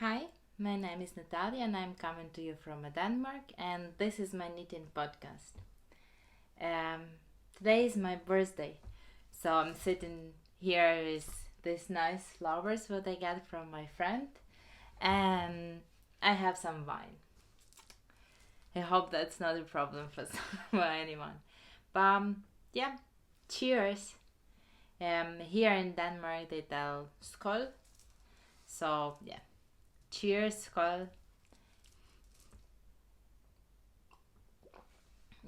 Hi, my name is Natalia and I'm coming to you from Denmark, and this is my knitting podcast. Um, Today is my birthday, so I'm sitting here with these nice flowers that I got from my friend, and I have some wine. I hope that's not a problem for, for anyone. But yeah, cheers. Here in Denmark they tell skål, so yeah, cheers, skål.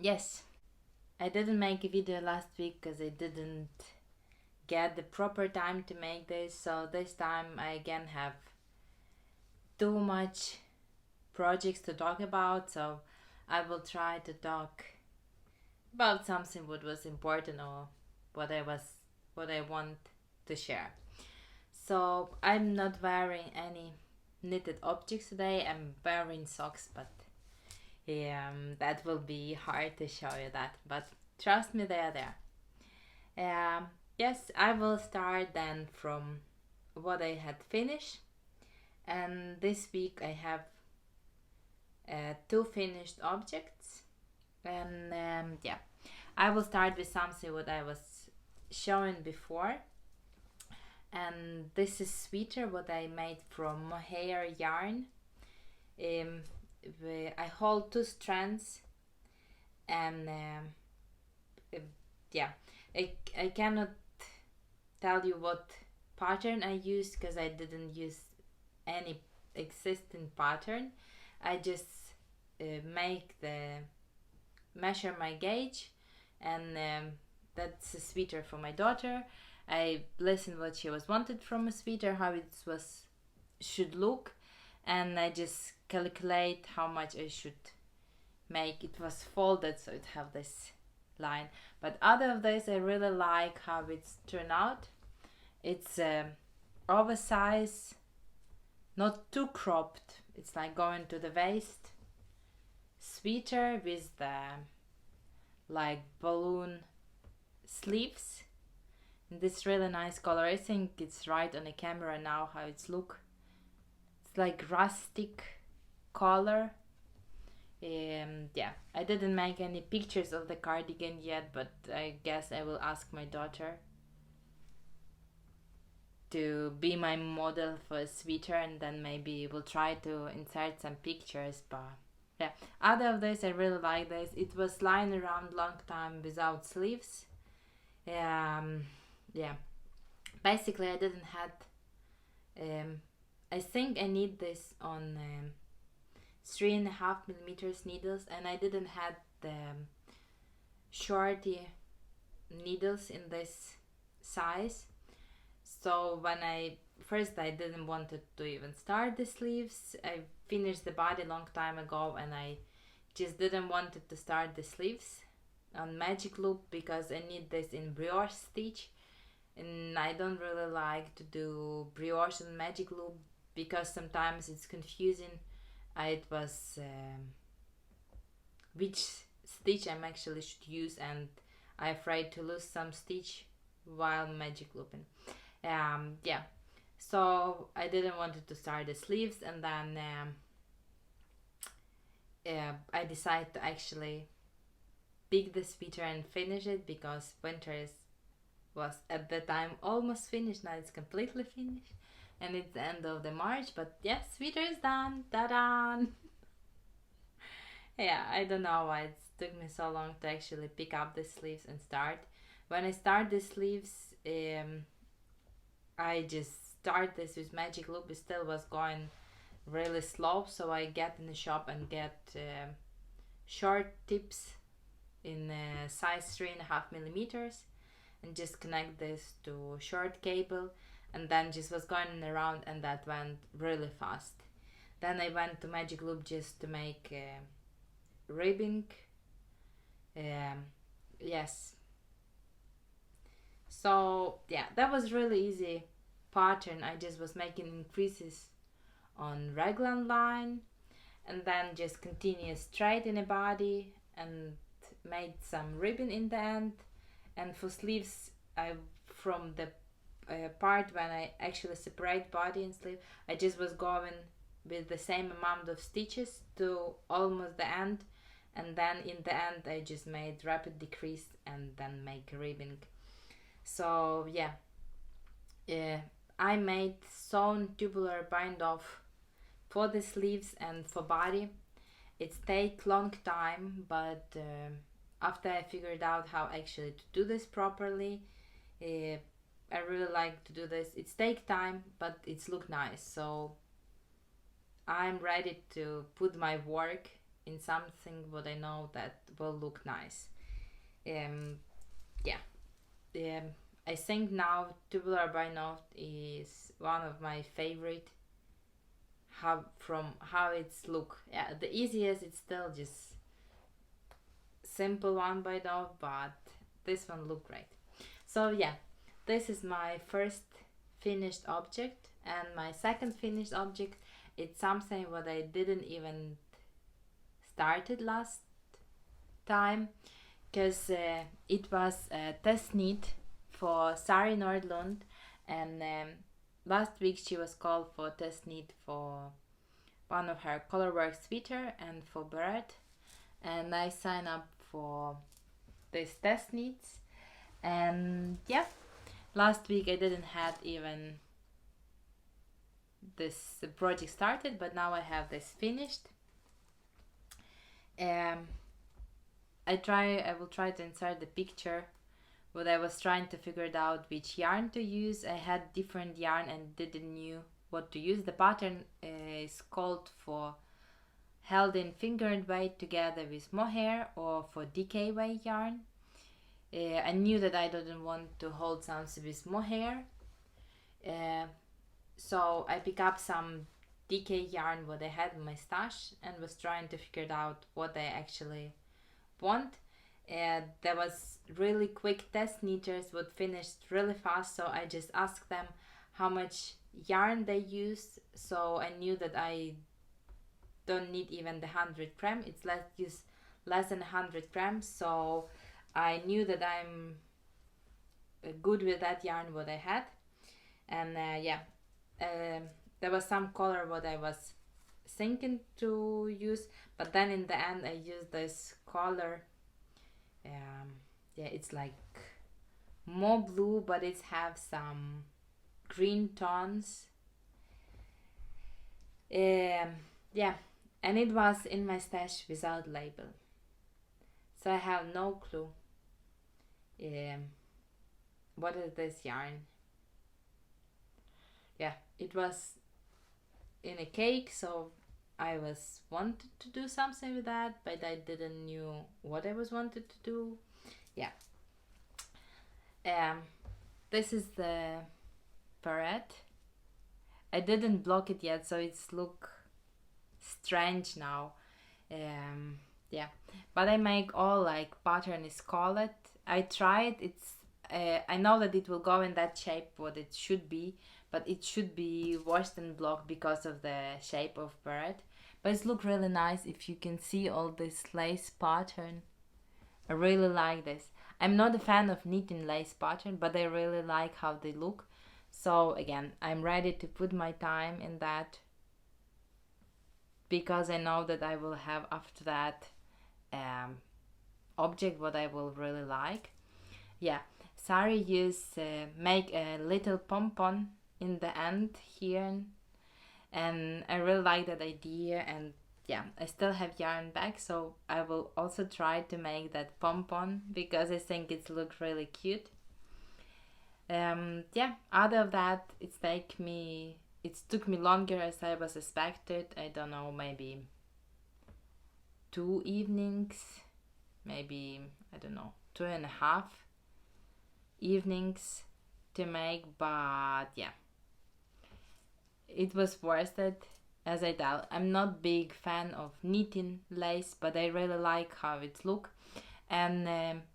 Yes, I didn't make a video last week because I didn't get the proper time to make this, so this time I again have too much projects to talk about, so I will try to talk about something what was important or what I want to share. So I'm not wearing any knitted objects today. I'm wearing socks, but that will be hard to show you that, but trust me, they are there. Um, yes, I will start then from what I had finished, and this week I have two finished objects, and yeah, I will start with something what I was showing before, and this is sweater what I made from mohair yarn. Um, I hold two strands, and yeah, I cannot tell you what pattern I used because I didn't use any existing pattern. I just make the measure my gauge, and that's a sweater for my daughter. I listened what she was wanted from a sweater, how it was should look, and I just calculate how much I should make. It was folded, so it have this line. But other of this, I really like how it's turned out. It's oversized, not too cropped. It's like going to the waist. Sweater with the like balloon sleeves. And this really nice color. I think it's right on the camera now how it's look. It's like rustic color. Yeah, I didn't make any pictures of the cardigan yet, but I guess I will ask my daughter to be my model for a sweater, and then maybe we'll try to insert some pictures. But yeah, other of this, I really like this. It was lying around long time without sleeves. Yeah, basically I didn't had I think I need this on 3.5 millimeters needles, and I didn't had the shorty needles in this size. So when I didn't want to even start the sleeves. I finished the body long time ago, and I just didn't want to start the sleeves on magic loop because I need this in brioche stitch, and I don't really like to do brioche and magic loop because sometimes it's confusing. It was which stitch I'm actually should use, and I'm afraid to lose some stitch while magic looping. Yeah, so I didn't want to start the sleeves, and then I decided to actually pick the sweater and finish it because was at the time almost finished. Now it's completely finished, and it's the end of the March. But yes, sweater is done. Ta-da! Yeah, I don't know why it took me so long to actually pick up the sleeves and start. When I start the sleeves, I just start this with magic loop. It still was going really slow, so I get in the shop and get short tips in size 3.5 millimeters, and just connect this to short cable, and then just was going around, and that went really fast. Then I went to magic loop just to make ribbing. Yes, so yeah, that was really easy pattern. I just was making increases on raglan line, and then just continue straight in a body and made some ribbon in the end. And for sleeves, I from the part when I actually separate body and sleeve, I just was going with the same amount of stitches to almost the end, and then in the end I just made rapid decrease and then make ribbing. So yeah, I made sewn tubular bind off for the sleeves and for body. It take long time, but after I figured out how actually to do this properly, I really like to do this. It's take time, but it's look nice. So I'm ready to put my work in something what I know that will look nice. Um, yeah. I think now tubular bind off is one of my favorite. How it's look. Yeah, the easiest. It's still just simple one by now, but this one look great. So yeah, this is my first finished object, and my second finished object, it's something what I didn't even started last time, because it was a test knit for Sari Nordlund, and last week she was called for test knit for one of her colorwork sweater and for Beret, and I signed up for this test knits. And yeah, last week I didn't have even this project started, but now I have this finished. I will try to insert the picture, but I was trying to figure it out which yarn to use. I had different yarn and didn't knew what to use. The pattern is called for held in fingered weight together with mohair or for DK weight yarn. I knew that I didn't want to hold something with mohair, so I picked up some DK yarn what I had in my stash and was trying to figure out what I actually want. There was really quick test knitters would finished really fast, so I just asked them how much yarn they used. So I knew that I don't need even the 100 gram. It's less than 100 grams, so I knew that I'm good with that yarn what I had. And there was some color what I was thinking to use, but then in the end I used this color. It's like more blue, but it have some green tones. And it was in my stash without label, so I have no clue what is this yarn. It was in a cake, so I was wanted to do something with that, but I didn't knew what I was wanted to do. This is the barrette. I didn't block it yet, so it's look strange now. But I make all like pattern is called. I tried. It's I know that it will go in that shape what it should be, but it should be washed and blocked because of the shape of barrette. But it look really nice if you can see all this lace pattern. I really like this. I'm not a fan of knitting lace pattern, but I really like how they look. So again, I'm ready to put my time in that, because I know that I will have after that object what I will really like. Sari used make a little pom-pom in the end here, and I really like that idea. And I still have yarn back, so I will also try to make that pom-pom because I think it looks really cute. Other of that, it took me longer as I was expected. I don't know, maybe 2 evenings, maybe, I don't know, 2.5 evenings to make, but it was worth it. As I tell, I'm not big fan of knitting lace, but I really like how it look, and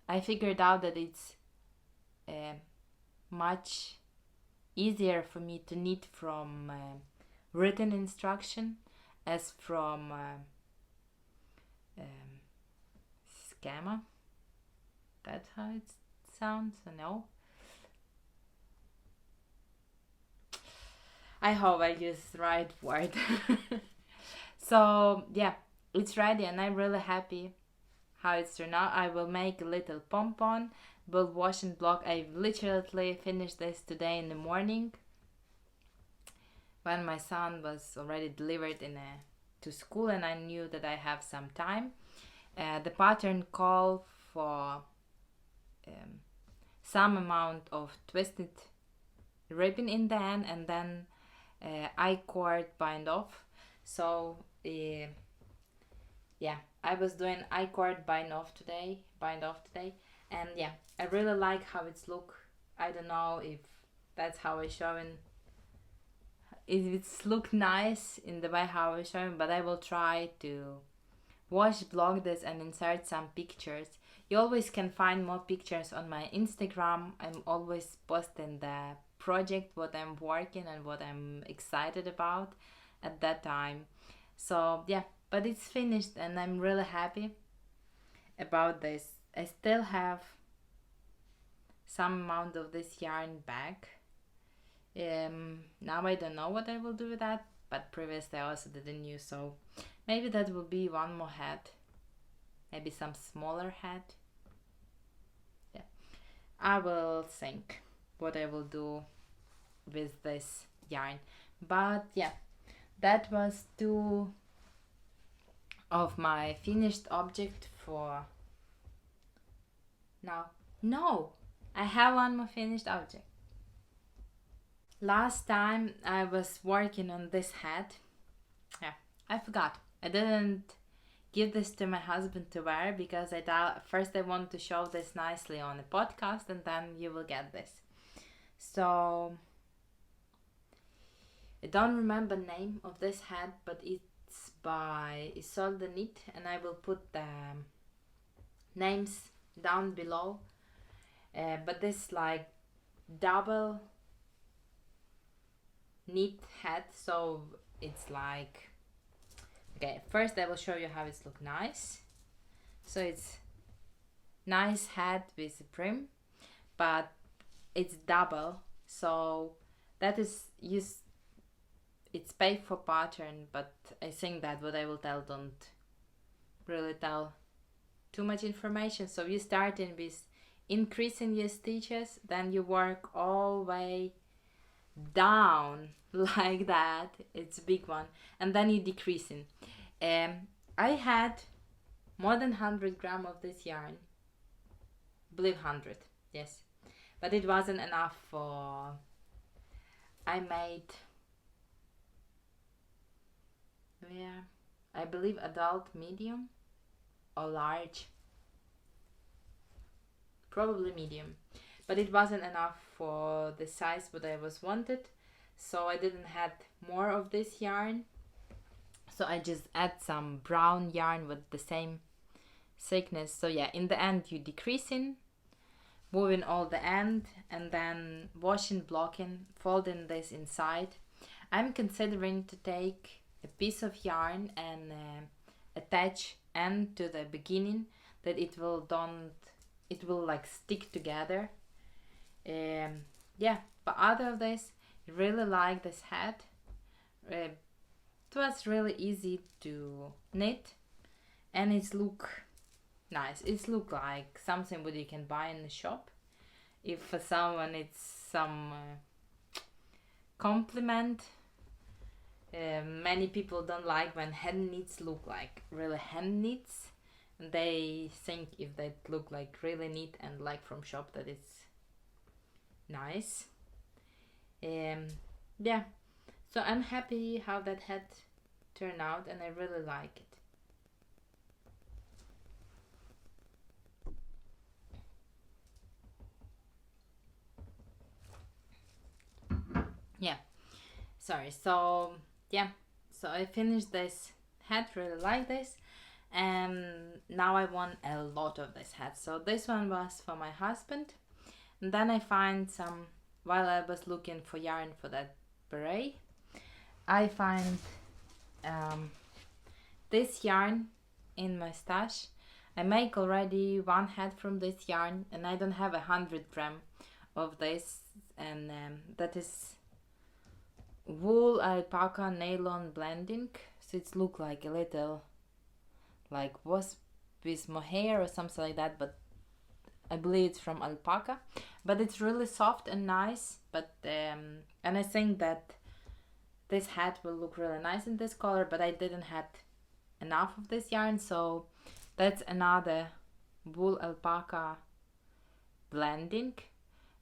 I figured out that it's much easier for me to knit from written instruction as from schema. That's how it sounds. No, I hope I use the right word. So yeah, it's ready and I'm really happy how it's turned out. I will make a little pom-pom, will wash and block. I literally finished this today in the morning when my son was already delivered to school and I knew that I have some time. The pattern called for um, some amount of twisted ribbon in the end and then I-cord bind off. So yeah, I was doing I-cord bind off today, and yeah, I really like how it's look. I don't know if that's how I showing. If it's look nice in the way how I showing, but I will try to wash, blog this, and insert some pictures. You always can find more pictures on my Instagram. I'm always posting the project, what I'm working and what I'm excited about at that time. So yeah, but it's finished and I'm really happy about this. I still have some amount of this yarn back. Now I don't know what I will do with that, but previously I also didn't use, so maybe that will be one more hat, maybe some smaller hat. Yeah, I will think what I will do with this yarn. But yeah, that was two of my finished object for now. No, I have one more finished object. Last time I was working on this hat. Yeah, I forgot. I didn't give this to my husband to wear because I thought first I want to show this nicely on a podcast and then you will get this. So I don't remember the name of this hat, but it's by Isolde Knit and I will put the names down below. But this like double knit hat, so it's like, okay, first I will show you how it's look nice. So it's nice hat with a brim, but it's double, so that is used. It's paid for pattern, but I think that what I will tell don't really tell too much information. So you starting with increasing your stitches, then you work all the way down like that. It's a big one, and then you decreasing. I had more than 100 gram of this yarn, believe 100, yes, but it wasn't enough for. I made, yeah, I believe adult medium or large, probably medium, but it wasn't enough for the size what I was wanted, so I didn't had more of this yarn, so I just add some brown yarn with the same thickness. So yeah, in the end you decreasing, moving all the end, and then washing, blocking, folding this inside. I'm considering to take a piece of yarn and attach end to the beginning, that it will like stick together. Yeah, but other of this, I really like this hat. It was really easy to knit and it's look nice. It's look like something what you can buy in the shop. If for someone it's some compliment. Many people don't like when hand knits look like really hand knits. They think if they look like really neat and like from shop that it's nice. Yeah, so I'm happy how that hat turned out and I really like it. Yeah, sorry. So yeah, so I finished this hat, really like this, and now I want a lot of this hat. So this one was for my husband, and then I find some, while I was looking for yarn for that beret, I find this yarn in my stash. I make already one hat from this yarn and I don't have 100 gram of this, and that is wool alpaca nylon blending, so it's look like a little like wasp with mohair or something like that, but I believe it's from alpaca. But it's really soft and nice. But and I think that this hat will look really nice in this color, but I didn't have enough of this yarn, so that's another wool alpaca blending.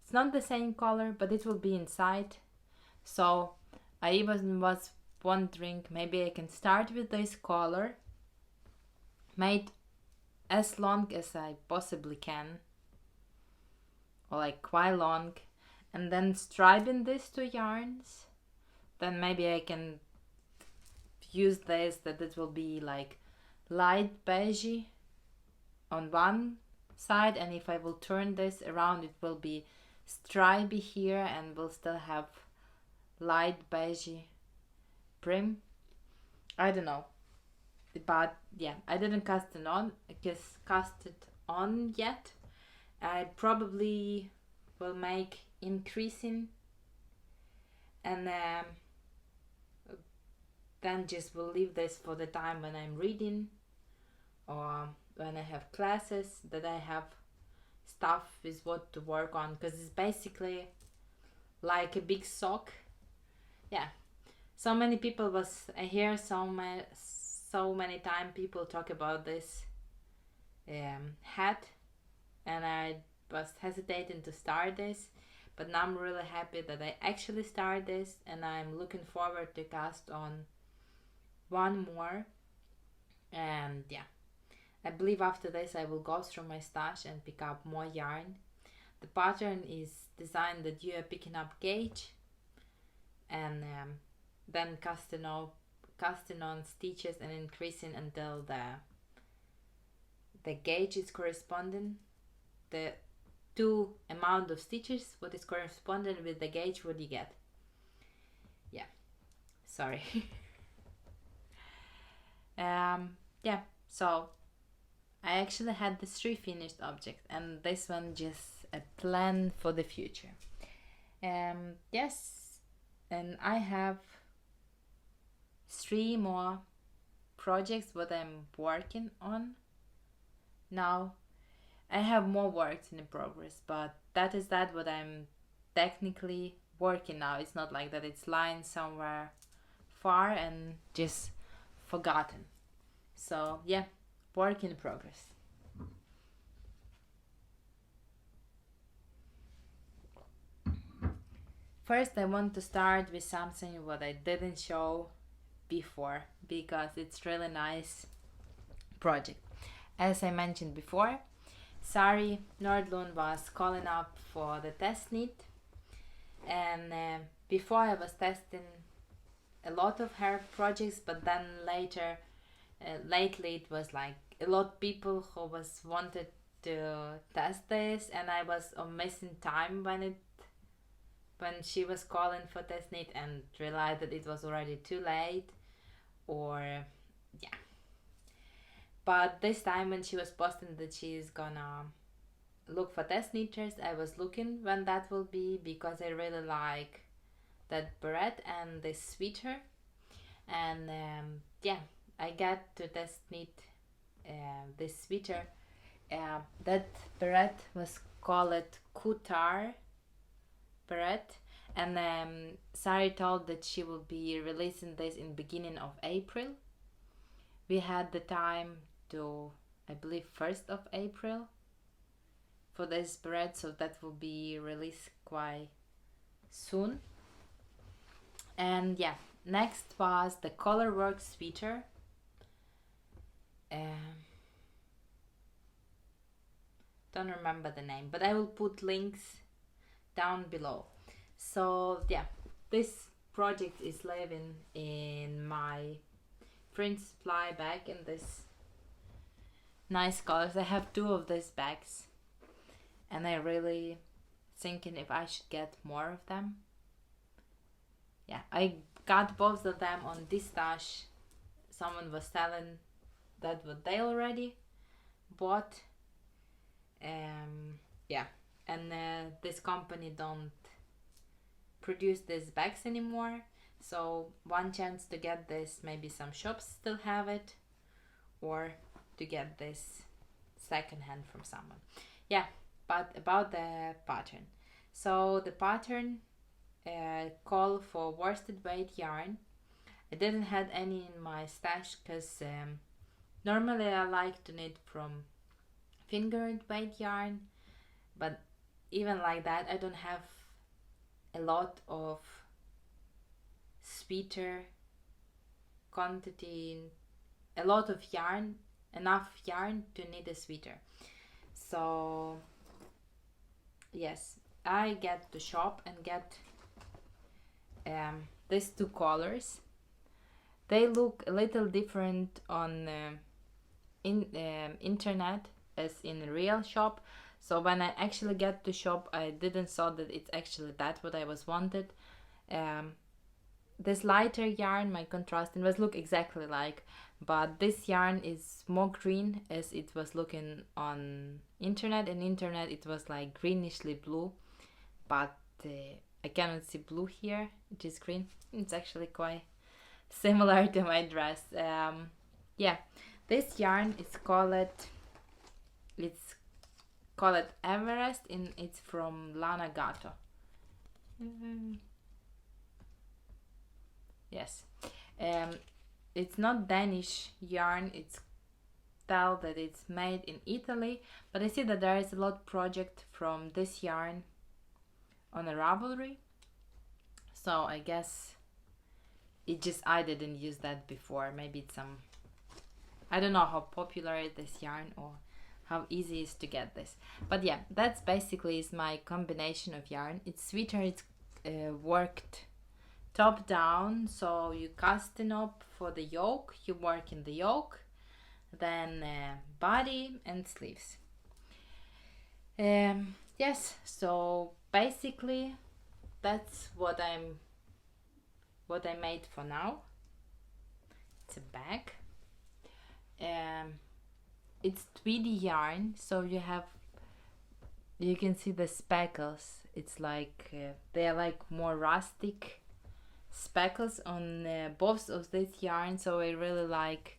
It's not the same color, but it will be inside. So I even was wondering, maybe I can start with this color, made as long as I possibly can, or like quite long, and then striping these two yarns. Then maybe I can use this, that it will be like light beige on one side, and if I will turn this around, it will be stripy here and will still have light beige brim. I don't know, but yeah, I didn't cast it on yet. I probably will make increasing, and then just will leave this for the time when I'm reading or when I have classes, that I have stuff with what to work on, because it's basically like a big sock. Yeah, so many people I hear so many time people talk about this hat, and I was hesitating to start this, but now I'm really happy that I actually started this, and I'm looking forward to cast on one more. And yeah, I believe after this I will go through my stash and pick up more yarn. The pattern is designed that you are picking up gauge and then casting on stitches and increasing until the gauge is corresponding. The two amount of stitches, what is corresponding with the gauge, what you get. Yeah, sorry. Yeah, so I actually had the 3 finished objects, and this one just a plan for the future. Yes, and I have 3 more projects what I'm working on now. I have more works in progress, but that is what I'm technically working now. It's not like that it's lying somewhere far and just forgotten. So yeah, work in progress. First, I want to start with something what I didn't show before, because it's really nice project. As I mentioned before, Sari Nordlund was calling up for the test knit, and before I was testing a lot of her projects, but then lately it was like a lot of people who was wanted to test this, and I was on missing time when she was calling for test knit, and realized that it was already too late, or yeah. But this time when she was posting that she is gonna look for test knitters, I was looking when that will be, because I really like that beret and this sweater, and yeah, I got to test knit this sweater. That beret was called Kutar beret, and Sari told that she will be releasing this in beginning of April. We had the time to, I believe, 1st of April for this beret, so that will be released quite soon. And yeah, next was the Colorwork sweater. Don't remember the name, but I will put links down below. So yeah, this project is living in my print supply bag in this nice colors. I have 2 of these bags, and I really thinking if I should get more of them. Yeah, I got both of them on this stash. Someone was selling that what they already bought. Yeah, and this company don't produce these bags anymore, So one chance to get this, maybe some shops still have it, or to get this second hand from someone. Yeah, but about the pattern. So the pattern call for worsted weight yarn. I didn't have any in my stash because normally I like to knit from fingered weight yarn, but even like that I don't have a lot of sweater quantity, a lot of yarn, enough yarn to knit a sweater. So yes, I get to shop and get these two colors. They look a little different on internet as in real shop. So when I actually get to shop, I didn't saw that it's actually that what I was wanted. This lighter yarn, my contrast, it was look exactly like, but this yarn is more green as it was looking on internet. In internet it was like greenishly blue, but I cannot see blue here. It is green. It's actually quite similar to my dress. Yeah, this yarn is called Everest, and it's from Lana Gato. Yes. It's not Danish yarn, it's tell that it's made in Italy, but I see that there is a lot project from this yarn on a Ravelry. So I guess it just, I didn't use that before. Maybe it's some, I don't know how popular is this yarn or how easy it is to get this. But yeah, that's basically is my combination of yarn. It's sweeter, it's worked top down, so you cast it up for the yoke, you work in the yoke, then body and sleeves. Yes, so basically that's what I made for now. It's a bag. It's 3D yarn, so you can see the speckles. It's like they are like more rustic speckles on both of this yarn, so I really like,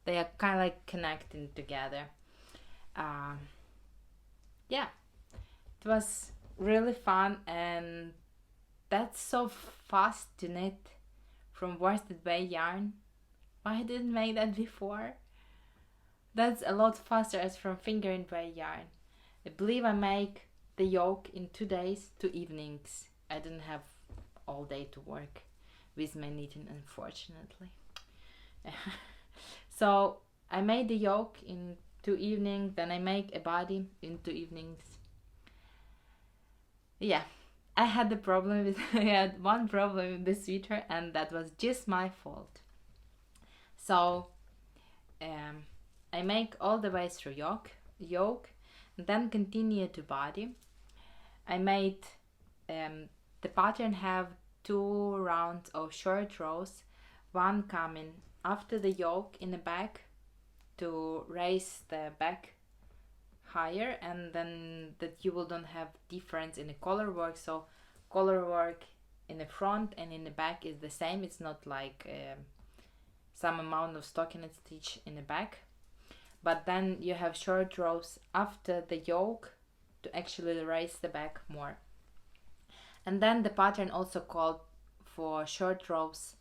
they are kind of like connecting together. Yeah, it was really fun, and that's so fast to knit from worsted weight yarn. Why I didn't make that before? That's a lot faster as from finger and weight yarn. I believe I make the yoke in 2 days, 2 evenings. I didn't have all day to work with my knitting, unfortunately. So I made the yoke in 2 evenings, then I make a body in 2 evenings. Yeah, I had I had one problem with the sweater, and that was just my fault. So I make all the way through yoke, and then continue to body. I made the pattern have 2 rounds of short rows, one coming after the yoke in the back to raise the back higher, and then that you will don't have difference in the color work. So color work in the front and in the back is the same. It's not like some amount of stockinette stitch in the back, but then you have short rows after the yoke to actually raise the back more. And then the pattern also called for short rows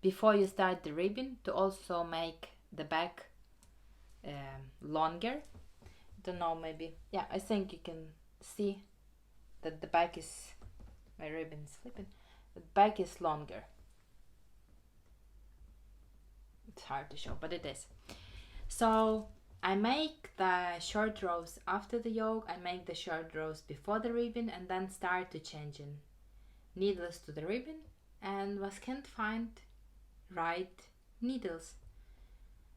before you start the ribbon, to also make the back longer. Don't know, maybe, yeah, I think you can see that the back is, my ribbon is slipping, the back is longer. It's hard to show, but it is. So I make the short rows after the yoke, I make the short rows before the ribbon, and then start to changing needles to the ribbon, and can't find right needles.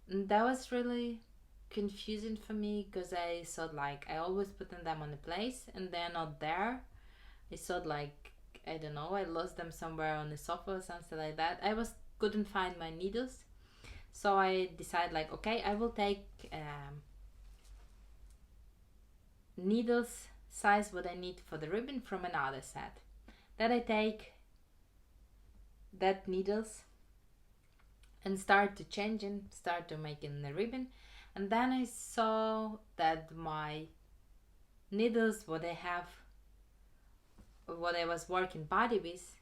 And that was really confusing for me, because I thought like I always put them on a place and they're not there. I thought like, I don't know, I lost them somewhere on the sofa or something like that. Couldn't find my needles. So I decided like, okay, I will take needles size what I need for the ribbon from another set. Then I take that needles and start to changing, start to making the ribbon. And then I saw that my needles, what I was working body with,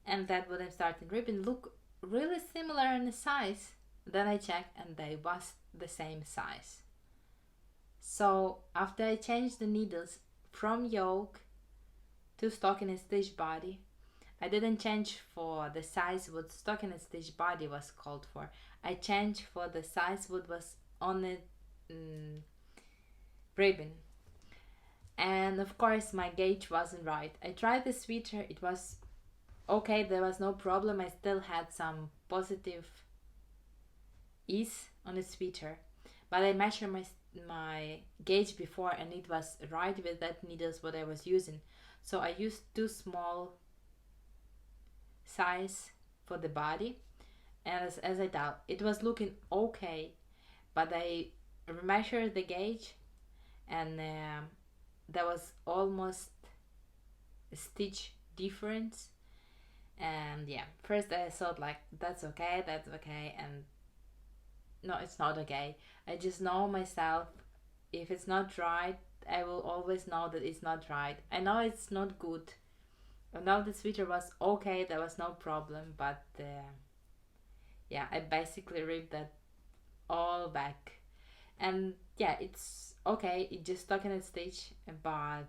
and that what I'm starting ribbon look really similar in the size. Then I checked and they was the same size. So after I changed the needles from yoke to stocking and stitch body, I didn't change for the size what stocking and stitch body was called for. I changed for the size what was on the ribbon. And of course my gauge wasn't right. I tried the sweater, it was okay, there was no problem. I still had some positive ease on the sweater, but I measured my gauge before and it was right with that needles what I was using. So I used too small size for the body, and as I thought it was looking okay, but I measured the gauge and there was almost a stitch difference. And yeah, first I thought like that's okay, and no, it's not okay. I just know myself, if it's not right, I will always know that it's not right. I know it's not good. I know the sweater was okay, there was no problem, but yeah, I basically ripped that all back. And yeah, it's okay, it just stuck in a stitch, but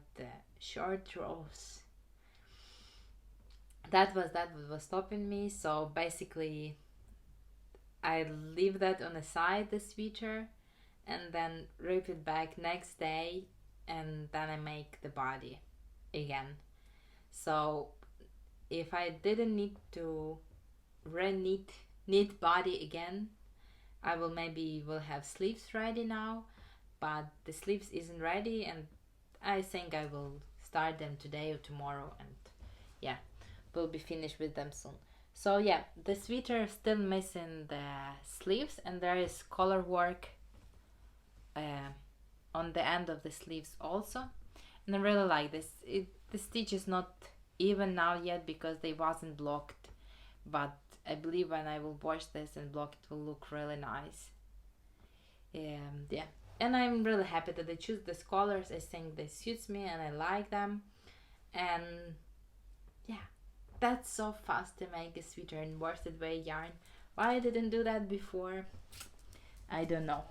short rows, that was what was stopping me. So basically I leave that on the side, the sweater, and then rip it back next day, and then I make the body again. So if I didn't need to knit body again, I will have sleeves ready now, but the sleeves isn't ready, and I think I will start them today or tomorrow, and yeah, we'll be finished with them soon. So yeah, the sweater is still missing the sleeves, and there is color work on the end of the sleeves also. And I really like this. The stitch is not even now yet because they wasn't blocked, but I believe when I will wash this and block it will look really nice. Yeah, and I'm really happy that I choose these colors. I think they suits me and I like them. And yeah, that's so fast to make a sweater in worsted weight yarn. Why I didn't do that before, I don't know.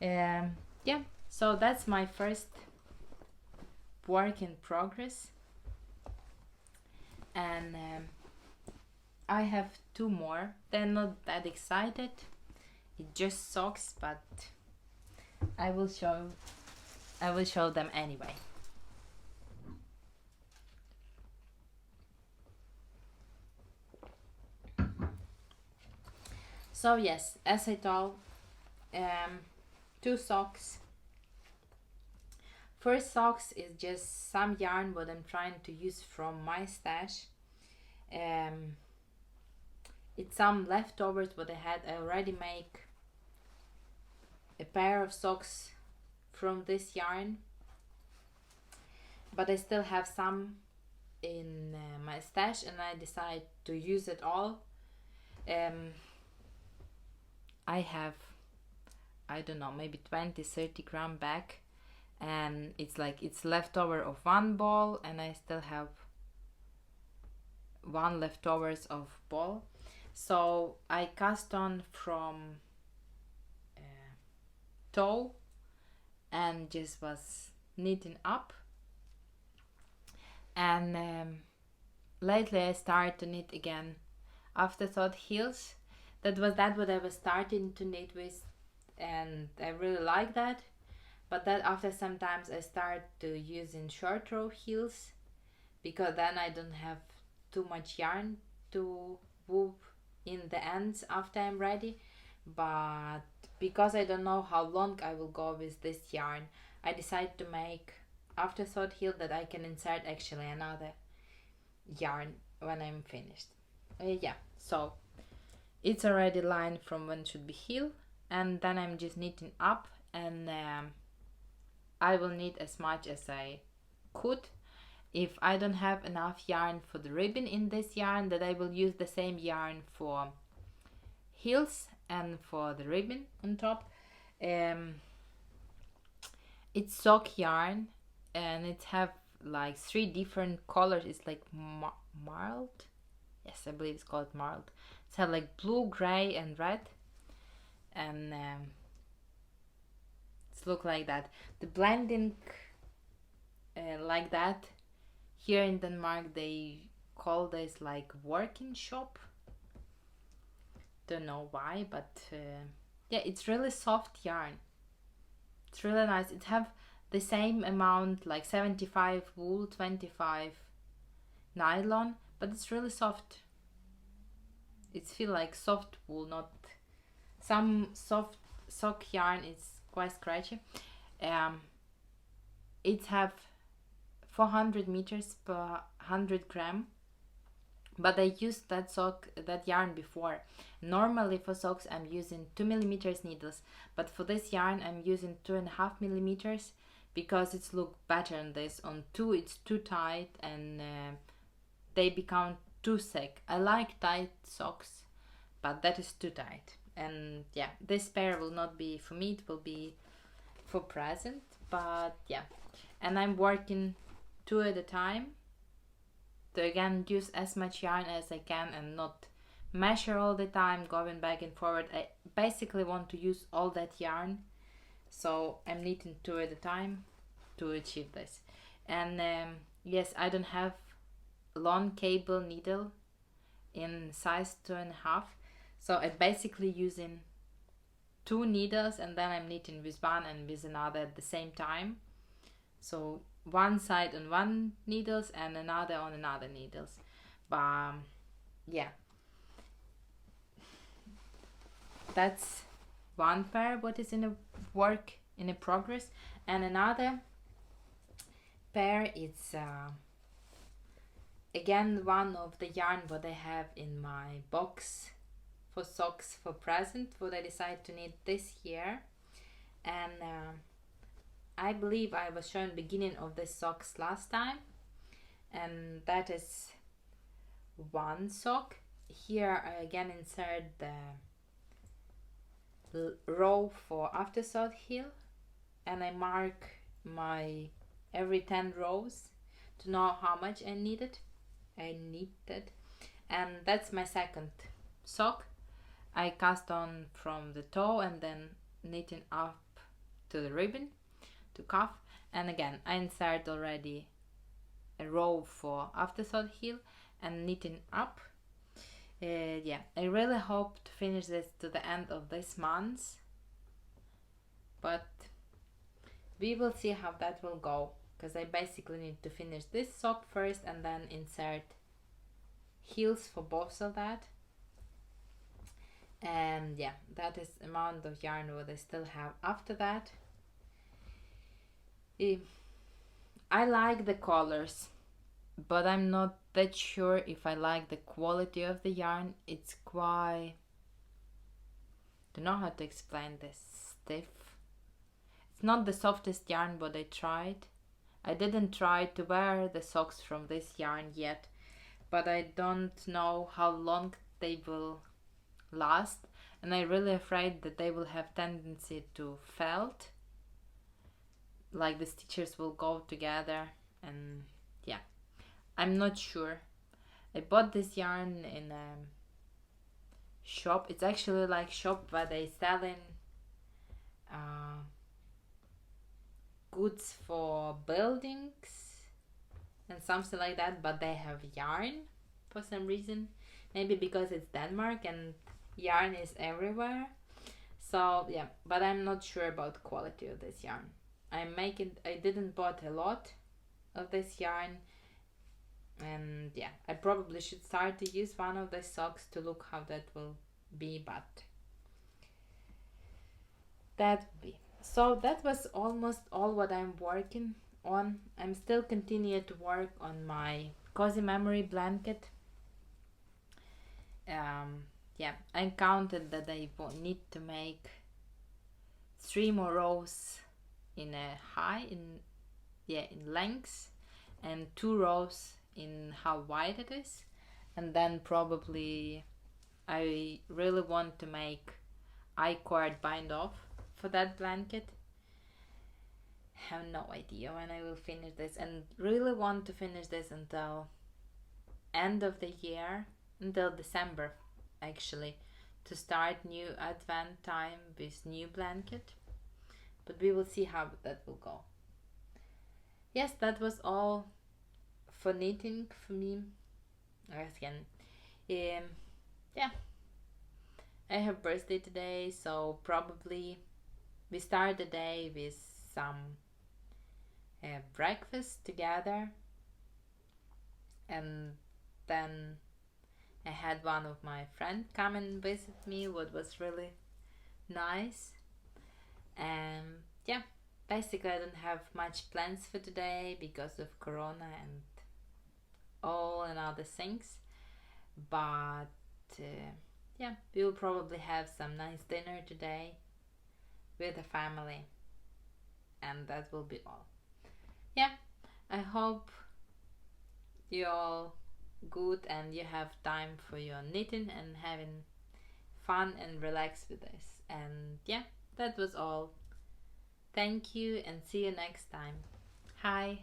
Yeah, so that's my first work in progress, and I have two more. They're not that excited, it just socks, but I will show them anyway. So yes, as I told, two socks. First socks is just some yarn what I'm trying to use from my stash. It's some leftovers what I had. I already make a pair of socks from this yarn, but I still have some in my stash, and I decide to use it all. I have, I don't know, maybe 20-30 gram back, and it's leftover of one ball, and I still have one leftovers of ball. So I cast on from toe and just was knitting up, and lately I started to knit again afterthought heels. That was what I was starting to knit with, and I really like that. But that after sometimes I start to using short row heels, because then I don't have too much yarn to woof in the ends after I'm ready. But because I don't know how long I will go with this yarn, I decided to make afterthought heel that I can insert actually another yarn when I'm finished. Yeah, so it's already lined from when it should be heel, and then I'm just knitting up, and I will knit as much as I could. if I don't have enough yarn for the ribbon in this yarn, that I will use the same yarn for heels and for the ribbon on top. It's sock yarn, and it have like 3 different colors. It's like marled. Yes, I believe it's called marled. It's have like blue, gray, and red, and it's look like that. The blending like that. Here in Denmark, they call this like working shop. Don't know why, but yeah, it's really soft yarn. It's really nice. It have the same amount, like 75 wool, 25 nylon, but it's really soft. It feel like soft wool, not some soft sock yarn. It's quite scratchy. It have 400 meters per 100 gram, but I used that yarn before. Normally for socks I'm using 2 millimeters needles, but for this yarn I'm using 2.5 millimeters because it's look better on this. On 2 it's too tight, and they become too thick. I like tight socks, but that is too tight. And yeah, this pair will not be for me, it will be for present. But yeah, and I'm working 2 at a time to again use as much yarn as I can and not measure all the time, going back and forward. I basically want to use all that yarn, so I'm knitting 2 at a time to achieve this. And yes, I don't have long cable needle in size 2.5, so I'm basically using 2 needles, and then I'm knitting with one and with another at the same time. So one side on one needles and another on another needles. But yeah, that's one pair what is in a work in a progress. And another pair, it's again one of the yarn what I have in my box for socks for present, what I decided to knit this year. And I believe I was showing beginning of the socks last time, and that is one sock. Here I again insert the row for aftersewed heel, and I mark my every 10 rows to know how much I knitted, and that's my second sock. I cast on from the toe and then knitting up to the ribbon to cuff, and again I insert already a row for aftersewed heel and knitting up. Yeah, I really hope to finish this to the end of this month, but we will see how that will go, because I basically need to finish this sock first and then insert heels for both of that. And yeah, that is amount of yarn what I still have after that. I like the colors, but I'm not that sure if I like the quality of the yarn. It's quite, don't know how to explain this, stiff. It's not the softest yarn but I tried. I didn't try to wear the socks from this yarn yet, but I don't know how long they will last, and I'm really afraid that they will have tendency to felt, like the stitches will go together, and yeah, I'm not sure. I bought this yarn in a shop. It's actually like shop where they selling goods for buildings and something like that, but they have yarn for some reason. Maybe because it's Denmark and yarn is everywhere. So yeah, but I'm not sure about quality of this yarn. I didn't bought a lot of this yarn, and yeah, I probably should start to use one of the socks to look how that will be, but that would be. So that was almost all what I'm working on. I'm still continue to work on my cozy memory blanket. Yeah, I counted that I need to make 3 more rows in a high in length, and 2 rows in how wide it is, and then probably I really want to make I.Q.S bind off for that blanket. Have no idea when I will finish this, and really want to finish this until end of the year, until December actually, to start new advent time with new blanket, but we will see how that will go. Yes, that was all for knitting for me. Again, yeah, I have birthday today, so probably we start the day with some breakfast together, and then I had one of my friends come and visit me, what was really nice. And yeah, basically I don't have much plans for today because of Corona and all and other things. But yeah, we will probably have some nice dinner today with the family, and that will be all. Yeah, I hope you all good and you have time for your knitting and having fun and relax with this. And yeah, that was all. Thank you and see you next time. Hi.